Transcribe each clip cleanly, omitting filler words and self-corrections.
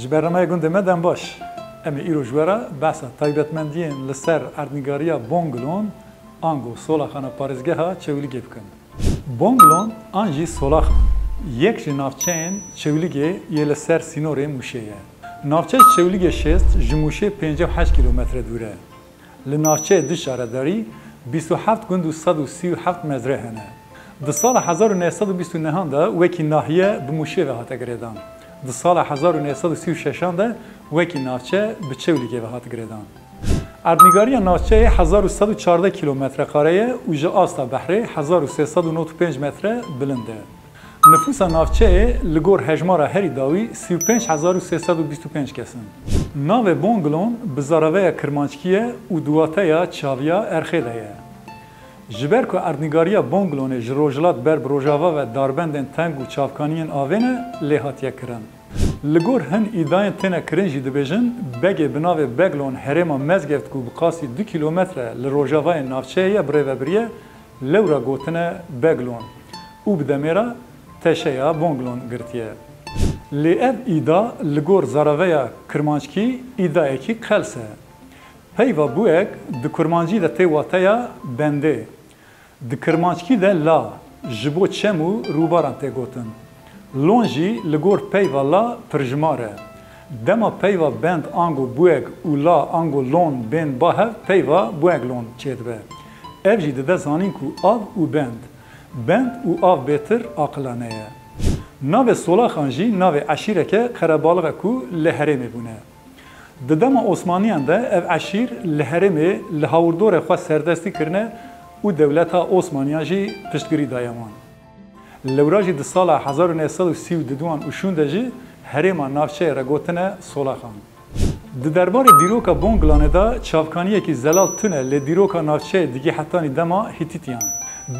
جبرمای گنده مدن باش. امی ایرو جوارا بحثا تایبتمندین لسر اردنگاریا بونگلون آنگو سولاخانا پارزگه ها چولیگه بکن. بونگلون آنجی سولاخان. یک جی نافچین چولیگه یه لسر سینوره موشهیه. نافچه چولیگه شست جموشه 58 کیلومتر دوره. لنافچه دشاره داری 27 گند و 137 مزره هنه. در سال 1929 دا وکی ناحیه به موشه و هاته گریدان. در سال 1936 دا وکی نافچه به چولیگه و هاته گریدان. اردنگاری نافچه 1114 کیلومتر قاره و جا آستا بحره 1395 متر بلنده. نفوس نافچه لگور هجمارا هری داوی 35325 کسن. ناو بونگلون بزاراوه کرمانچکیه و دواتایا چاویا ارخیده. جبر که اردنگاری بونگلون جروجلات بر بروجاوا و داربندن تنگ و چافکانین آوینه لیهاتیه کرن. لگور هن ایداین تنه کرنجی دبیجن بگه بناو بگلون هرما مزگفت که بقاسی 2 کیلومتر لروجاوای نافچه یا بره و بریه لورا گوتنه بگلون او بدمیره تشیا بونگلون گرتیه. لی اف ایدا لگور زاراویا کرمانچکی ایدا اکی قلسه. هیوا بویک د کرمانچی ده تیواتیا بنده. د کرمانچکی ده لا جبو چمو روباران تگوتن. لونجی لگور پیوا لا پرجماره. دما پیوا بند آنگو بویک و لا آنگو لون بند باه پیوا بویک لون چید به. افجی ده زانین کو آب و بند. بند و آب بهتر عقلانه. ناو سولاخانجی ناو عشیره که خرابالغه کو لهرمی بونه. ددما عثمانیان ده اف عشیر لهرمی لهاوردور خوا سردستی کرنه و دولتا عثمانیان جی پشتگیری دایمان. لوراجی د سال 1932 وشونده جی هرما نافچه را گوتنه سولاخان. د دربار دیروکا بونگلانه دا چافکانیه کی زلال تونه ل دیروکا نافچه دیگه حتانی دما هیتیتیان.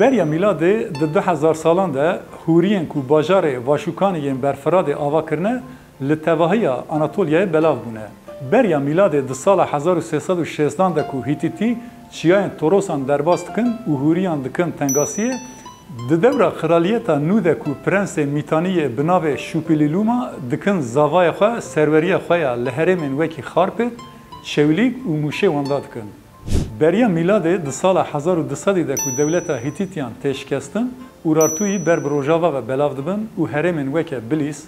بریا میلاد د 2000 سالان ده هورین کو باجار واشوکانیین برفراد آوا کرنه لتواهی آناتولیا بلاو بونه. بریا میلاد د سال 1360 ده کو هیتیتی چیان توروسان درباست کن و هوریان دکن تنگاسیه د دوره خرالیتا نوده کو پرنس میتانی بناو شوپیلیلوما دکن زاوای خو سروریه خو لهرمن وکی خارپت شولیک و موشه ونداد کن. بریا میلاد د سال 1200 ده کو دولتا هیتیتیان تشکستن اورارتوی بر بروجاوا و بلاو دبن و هرمن وک بلیس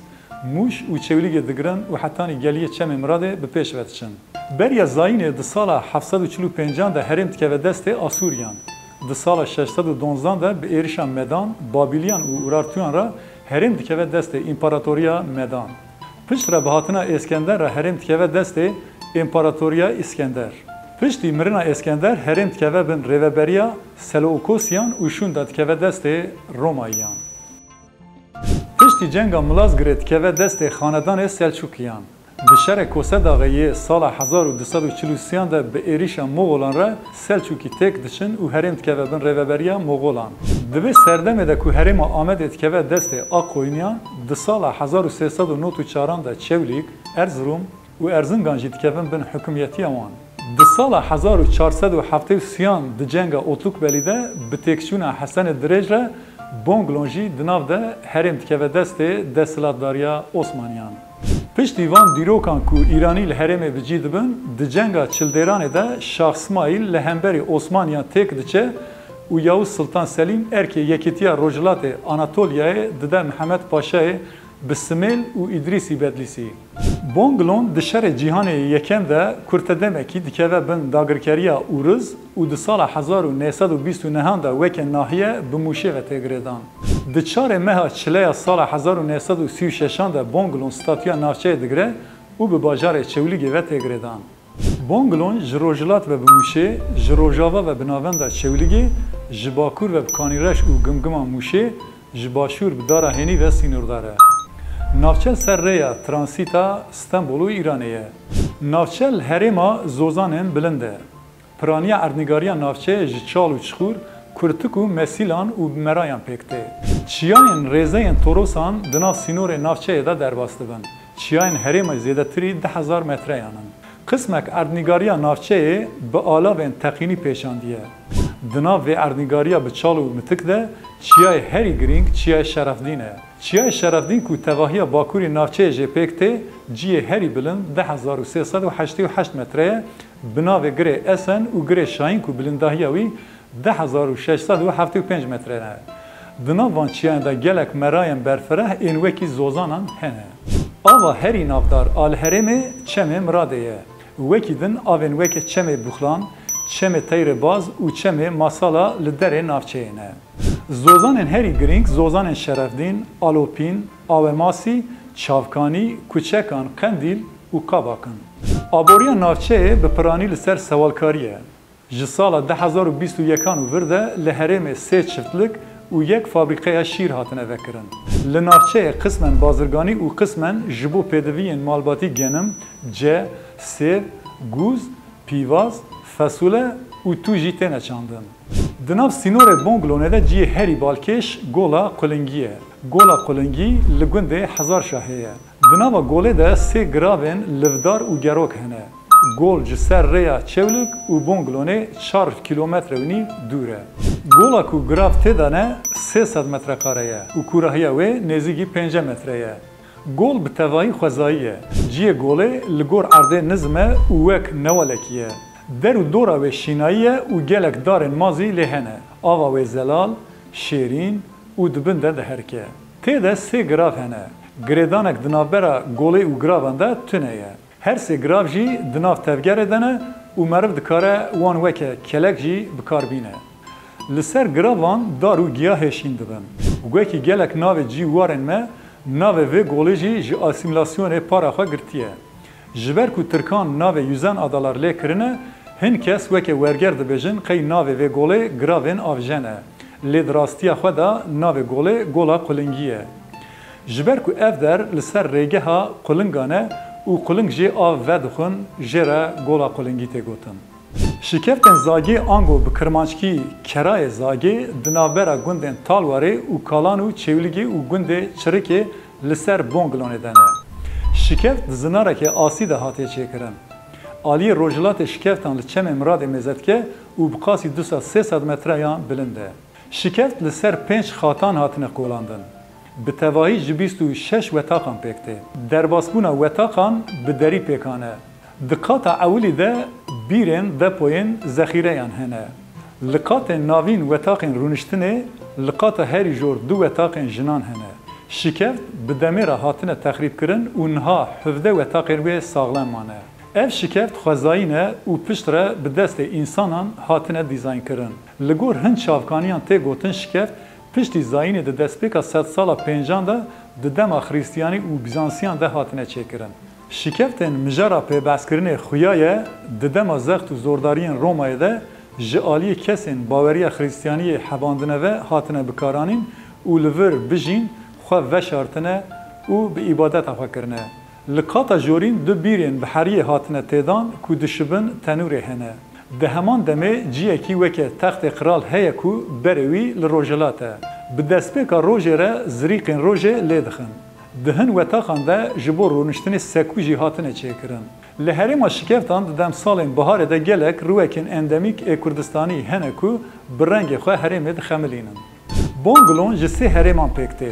موش و چولیگ دگرن و حتانی گلیه چم امراده به پیش وتشن. بریا زاین د سال 745 ده هرم تکه دست آسوریان. د سال 612 ده به ایرشان مدان بابلیان و اورارتویان را هرم تکه دست امپراتوریا مدان. پشت را بهاتنا اسکندر را هرم تکه دست امپراتوریا اسکندر. پشتی مرنا اسکندر هرم تکه بن ریوبریا سلوکوسیان و شون داد تکه دست روماییان. پشتی جنگا ملازگرد که و دست خاندان سلچوکیان. دشار کوسه داغیه سال 1243 ده به ایریشا مغولان را سلچوکی تک دشن و هرم که و بن ریوبریا مغولان. دوی سردمه ده که هرم آمد که و دست آقوینیان ده سال 1394 ده چولیک ارزروم و ارزنگانجی که بن حکومتی آوان. ده سال 1473 ده جنگا اوتلوک بلیده به تکشون حسن دریج را بونگلونجی دناو ده هرم تکه دست دستلاتداریا عثمانیان. پشتی وان دیروکان کو ایرانی لهرم بجی دبن ده جنگا چلدران ده شاه اسماعیل لهمبری عثمانیان تک دچه و یاوز سلطان سلیم ارکی یکیتیا روجلات آناتولیای ده محمد پاشای بسمیل و ادریسی بدلیسی. بونگلون د شهر جهان یکم ده کرتدمکی دکه بن داگرکریا اورز و د سال 1929 ده وک ناحیه به موشه و تگریدان. د 4 ماه چلیا سال 1936 ده بونگلون ستاتیا نافچه دگره و به باجار چولیگی و تگریدان. بونگلون جروجلات و به موشه، جروجاوا و بناوند چولیگی، جباکور و بکانیرش و گمگما موشه، جباشور بداره هنی و سینور داره. نافچه سر ریا ترانسیتا استانبول و ایرانیه. نافچه هرما زوزانن بلنده. پرانیا اردنگاریا نافچه جچال و چخور کرتک و مسیلان و مرایان پکته. چیاین ریزین توروسان دنا سینور نافچه دا درباسته بن. چیاین هرما زیده تری 10,000 متره یانن. قسمک اردنگاریا نافچه به آلاوین تقینی پیشاندیه. Dinav ve erdnigariya bi çal û mitik de çiyayê herî giring çiyayê Şerefdîn e. Çiyayê Şerefdîn ku tevahiya Bakurê navçeyê jê pêk tê, ciyê herî bilind 10.388 metre ye, bi navê girê Esen û girê Şahîn ku bilindahiya wî 10.675 metre ne. Di nav van çiyan de gelek merayên berfireh ên wekî zozanan hene. Ava herî navdar al herêmê çemê miradê ye. Wekî din avên weke çemê Buxlan, çemê Teyrêbaz û çemê Masala li derê navçeyê ne. Zozanên herî giring zozanên Şerefdîn, Alopîn, Awemasî, Çavkanî, Kuçekan, Qendîl û Qabakin. Aboriya navçeyê bi piranî li ser sewalkarî ye. Ji sala 2021 û vir de li herêmê 3 çiftlik û yek fabrîqeya şîr hatine vekirin. Li navçeyê qismen bazirganî û qismen ji bo pêdiviyên malbatî genim, ce, sêv, gûz, pîvaz, fesûle û tu jî têne çandin. Di nav sînorê Bonglonê de ciyê herî balkêş gola Qulingî ye. Gola Qulingî li gundê Hezarşahê ye. Di nava golê de 3 giravên livdar û gerok hene. Gol ji ser rêya Çewlik û Bonglonê 4 kilometre û nîv dûr e. Gola ku girav tê de ne 300 metrekare ye û kurahiya wê nêzîkî 5 metre ye. Gol bi tevahî xwezayî ye. Ciyê golê li gor erdê nizm e û wek newelekî ye. Der û dora wê şînayî ye û gelek darên mazî lê hene. Ava wê zelal, şêrîn û dibin de diherike. Tê de 3 girav hene. Girêdanek di navbera golê û giravan de tune ye. Her 3 girav jî di nav tevgerê de ne û meriv dikare wan weke kelek jî bikarbîne. Li ser giravan dar û giyahê şîn dibin. Wekî gelek navê cî warên me, navê vê golê jî ji asîmilasyonê para xwe girtiye. Ji ber ku Tirkan navê yüzen adalar lê kirine, hin kes weke werger dibêjin qey navê vê golê giravên avjen e. Lê di rastiya xwe de navê golê gola Qulingî ye. Ji ber ku ev der li ser rêgeha Qulingan e û Quling jê av vedixwin jê re gola Qulingî tê gotin. Şikeftên zagê ango bi kirmanckî kerayê zagê di navbera gundên Talwarê û Kalan û Çewligê û gundê Çirikê li ser Bonglonê de ne. Şikeft di zinarekê asî de hatiye çêkirin. Aliyê rojhilatê şikeftan li çemê miradê mêzetke û bi qasî 200-300 metreyan bilind e. Şikeft li ser 5 xatan hatine qolandin. Bi tevahî ji 26 wetaqan pêk tê. Derbasbûna wetaqan bi derî pêkane. Di qata ewilî de bîrên depoyên zexîreyan hene. Li qatên navîn wetaqên rûniştinê, li qata herî jor 2 wetaqên jinan hene. Şikeft bi demêra hatine texrîbkirin û niha 17 wetaqên wê saxlem mane. Ev şikeft xwezayî ne û pişt re bi destê însanan hatine dîzaynkirin. Li gor hin çavkaniyan tê gotin şikeft, piştî zayînê di destpêka sed sala pêncan de di dema xrîstiyanî û Bizansiyan de hatine çêkirin. Şikeftên mijara pêbezkirinê xuya ye di dema zext û zordariyên Romayê de ji aliyê kesên baweriya xrîstiyaniyê hebandine ve hatine bikaranîn û li vir bijîn xwe veşartine û bi îbadeta xwe kirine. Li qata jorîn 2 bîrên bi heriyê hatine têdan ku dişibin tenûrê hene. Di heman demê ciyekî weke textê qiral heye ku berê wî li rojhilat e. Bi destpêka rojê re zirîqên rojê lê dixin. Di hin wetaqan de ji bo rûniştinê sekû jî hatine çêkirin. Li herêma şikeftan di demsalên biharê de gelek rûwekên endemîk ê Kurdistanî hene ku bi rengê xwe herêmê dixemilînin. Bonglon ji 3 herêman pêk tê.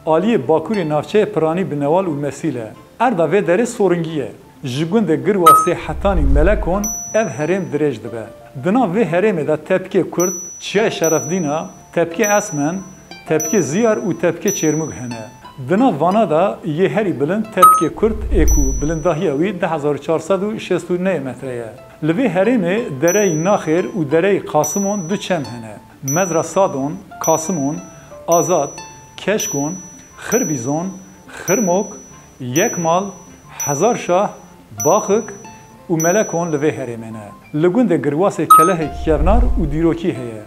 Aliyê Bakurê navçeyê piranî bi newal û mesîl e. Erda vê derê soringî ye. Ji gundê girwa 3 hetanî melekon ev herêm dirêj dibe. Di nav vê herêmê de tepkê Kurd, Çiyayê Şerefdîna, tepkê Esmen, tepkê Ziyar û tepkê Çêrmûg hene. Di nav vana da yê herî bilind tepkê Kurd ê ku bilindahiya wî 1469 metre ye. Li vê herêmê dereyê Naxêr û dereyê Qasimon 2 çem hene. Mezra Sadon, Qasimon, Azad, Keşkon, Xirbîzon, Xirmok, Yekmal, Hezarşah, Baxık û Melekon li vê herêmê ne. Li gundê girwasê kelehekî kevnar û dîrokî heye.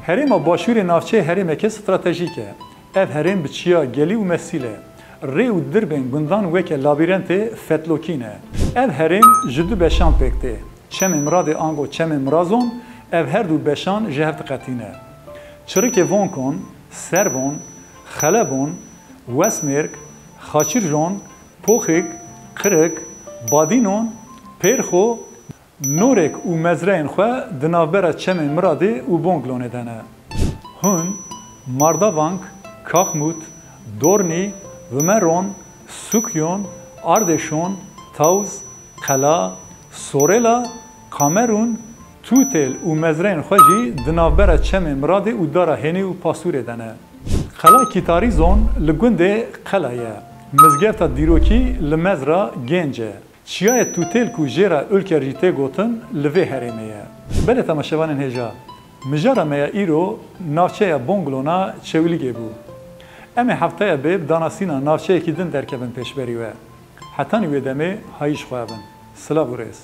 Herêma başûrê navçeyê herêmeke stratejîk e. Ev herêm bi çiya gelî û mesîl e. Rê û dirbên gundan weke labîrentê fetlokîn e. Ev herêm ji 2 beşan pêk tê. Çemê miradê ango çemê mirazon, ev her du beşan ji hev diqetîne. Çirikê Vonkon, Serbon, Xelebon, Westmêrk, Xaçîrjon, Poxik, Qirik, Badînon, Pêrxo, نورک و مزرعین خو دنابره چمن مرادی و بونگلونه دنه. هون مارداوانک، کاخموت، دورنی، ومرون، سوکیون، اردشون، تاوز، قلا، سورلا، کامرون، توتل و مزرعین خوجی دنابره چمن مرادی و داره هنی و پاسوره دنه. قلا کیتاری زون لگونده قلایه. مزگفت دیروکی لمزرا گنجه. چیای توتل کو جرا ülkerjite gotin lve heremeye. Bele tamaşevanın heja. Mijara meya iro navçeya bonglona çevlige bu. Eme haftaya beb danasina navçeya kidin derkebin peşberi ve. Hatani ve deme hayiş xwabin. Sıla burası.